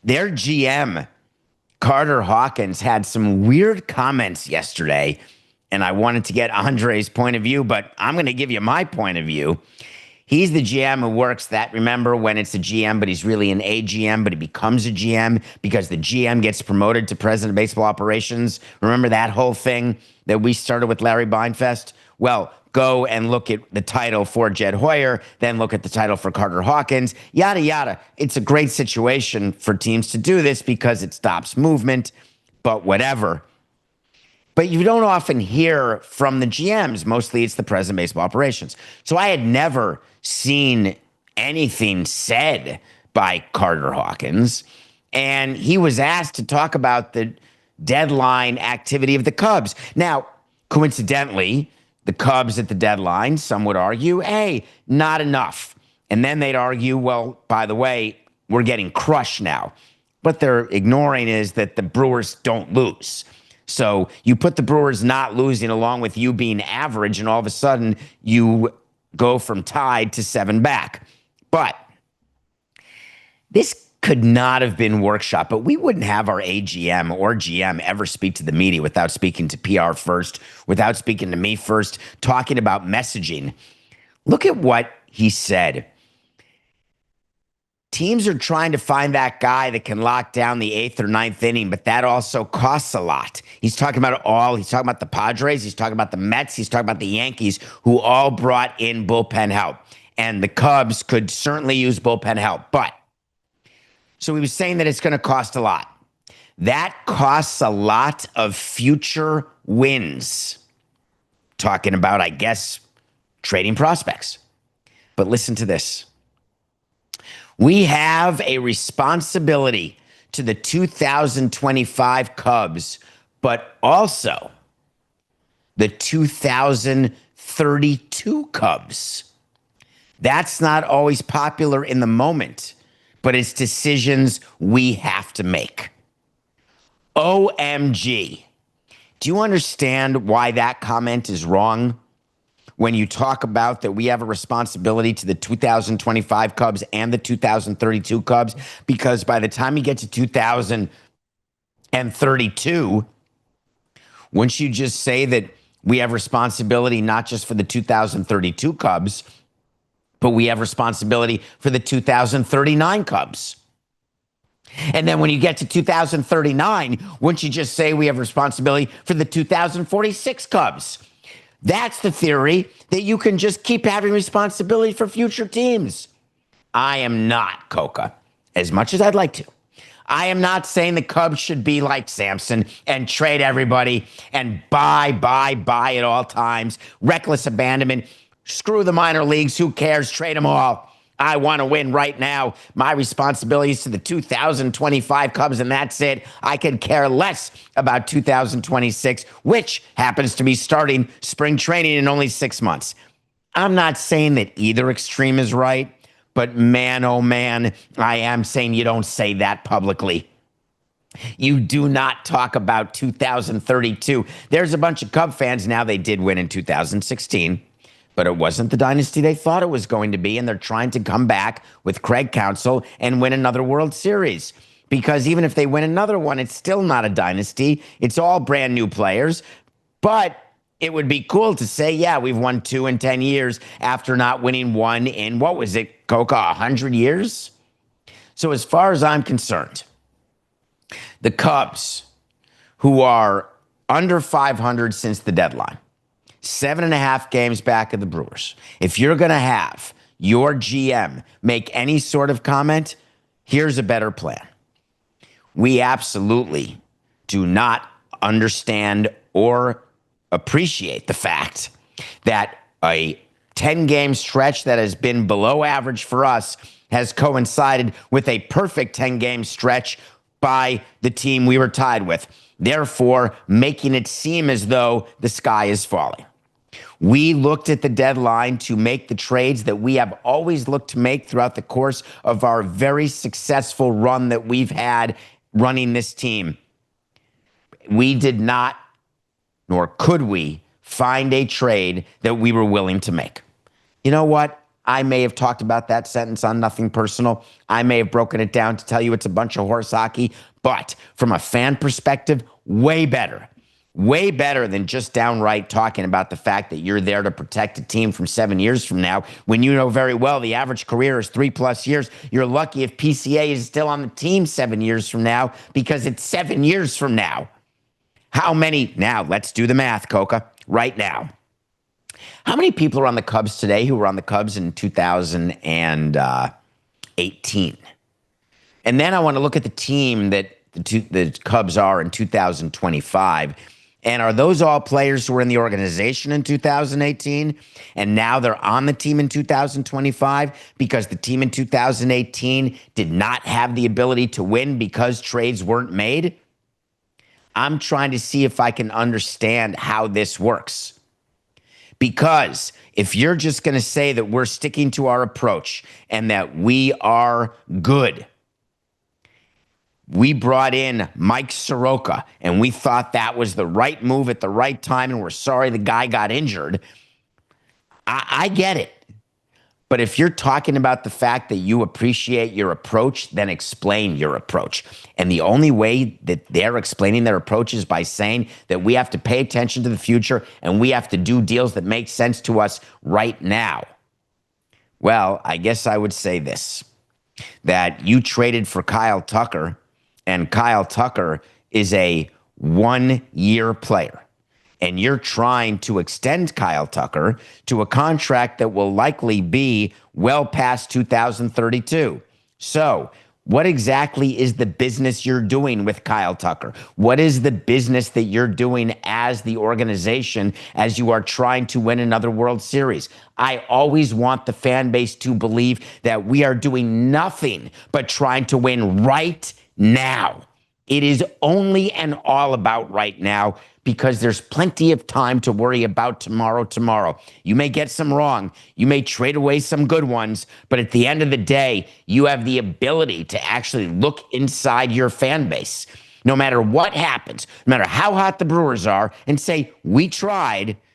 Their GM, Carter Hawkins, had some weird comments yesterday, and I wanted to get Andre's point of view, but I'm going to give you my point of view. He's the GM who works that, remember, when it's a GM, but he's really an AGM, but he becomes a GM because the GM gets promoted to president of baseball operations. Remember that whole thing that we started with Larry Beinfest? Well, go and look at the title for Jed Hoyer, then look at the title for Carter Hawkins, yada, yada. It's a great situation for teams to do this because it stops movement, but whatever. But you don't often hear from the GMs. Mostly it's the president of baseball operations. So I had never seen anything said by Carter Hawkins. And he was asked to talk about the deadline activity of the Cubs. Now, coincidentally, the Cubs at the deadline, some would argue, hey, not enough. And then they'd argue, well, by the way, we're getting crushed now. What they're ignoring is that the Brewers don't lose. So you put the Brewers not losing along with you being average, and all of a sudden you go from tied to 7 back. But this could not have been workshop, but we wouldn't have our AGM or GM ever speak to the media without speaking to PR first, without speaking to me first, talking about messaging. Look at what he said. Teams are trying to find that guy that can lock down the 8th or 9th inning, but that also costs a lot. He's talking about it all. He's talking about the Padres. He's talking about the Mets. He's talking about the Yankees, who all brought in bullpen help. And the Cubs could certainly use bullpen help. But, so he was saying that it's going to cost a lot. That costs a lot of future wins. Talking about, I guess, trading prospects. But listen to this. We have a responsibility to the 2025 Cubs, but also the 2032 Cubs. That's not always popular in the moment, but it's decisions we have to make. OMG. Do you understand why that comment is wrong? When you talk about that we have a responsibility to the 2025 Cubs and the 2032 Cubs, because by the time you get to 2032, wouldn't you just say that we have responsibility not just for the 2032 Cubs, but we have responsibility for the 2039 Cubs? And then when you get to 2039, wouldn't you just say we have responsibility for the 2046 Cubs? That's the theory, that you can just keep having responsibility for future teams. I am not, Coca, as much as I'd like to. I am not saying the Cubs should be like Samson and trade everybody and buy at all times. Reckless abandonment. Screw the minor leagues. Who cares? Trade them all. I want to win right now. My responsibility is to the 2025 Cubs, and that's it. I could care less about 2026, which happens to be starting spring training in only 6 months. I'm not saying that either extreme is right, but man, oh man, I am saying you don't say that publicly. You do not talk about 2032. There's a bunch of Cub fans now. They did win in 2016. But it wasn't the dynasty they thought it was going to be, and they're trying to come back with Craig Counsell and win another World Series. Because even if they win another one, it's still not a dynasty. It's all brand new players. But it would be cool to say, yeah, we've won 2 in 10 years after not winning one in, what was it, Coca, 100 years? So as far as I'm concerned, the Cubs, who are under 500 since the deadline, 7.5 games back of the Brewers. If you're going to have your GM make any sort of comment, here's a better plan. We absolutely do not understand or appreciate the fact that a 10-game stretch that has been below average for us has coincided with a perfect 10-game stretch by the team we were tied with, therefore making it seem as though the sky is falling. We looked at the deadline to make the trades that we have always looked to make throughout the course of our very successful run that we've had running this team. We did not, nor could we, find a trade that we were willing to make. You know what? I may have talked about that sentence on Nothing Personal. I may have broken it down to tell you it's a bunch of horse hockey. But from a fan perspective, way better. Way better than just downright talking about the fact that you're there to protect a team from 7 years from now when you know very well the average career is 3+ years. You're lucky if PCA is still on the team 7 years from now because it's 7 years from now. How many? Now, let's do the math, Coca, right now. How many people are on the Cubs today who were on the Cubs in 2018? And then I want to look at the team that the Cubs are in 2025. And are those all players who were in the organization in 2018 and now they're on the team in 2025 because the team in 2018 did not have the ability to win because trades weren't made? I'm trying to see if I can understand how this works. Because if you're just going to say that we're sticking to our approach and that we are good, we brought in Mike Soroka and we thought that was the right move at the right time and we're sorry the guy got injured. I get it. But if you're talking about the fact that you appreciate your approach, then explain your approach. And the only way that they're explaining their approach is by saying that we have to pay attention to the future and we have to do deals that make sense to us right now. Well, I guess I would say this, that you traded for Kyle Tucker, and Kyle Tucker is a 1-year player. And you're trying to extend Kyle Tucker to a contract that will likely be well past 2032. So what exactly is the business you're doing with Kyle Tucker? What is the business that you're doing as the organization as you are trying to win another World Series? I always want the fan base to believe that we are doing nothing but trying to win right now. It is only and all about right now because there's plenty of time to worry about tomorrow. You may get some wrong. You may trade away some good ones. But at the end of the day, you have the ability to actually look inside your fan base, no matter what happens, no matter how hot the Brewers are, and say, we tried,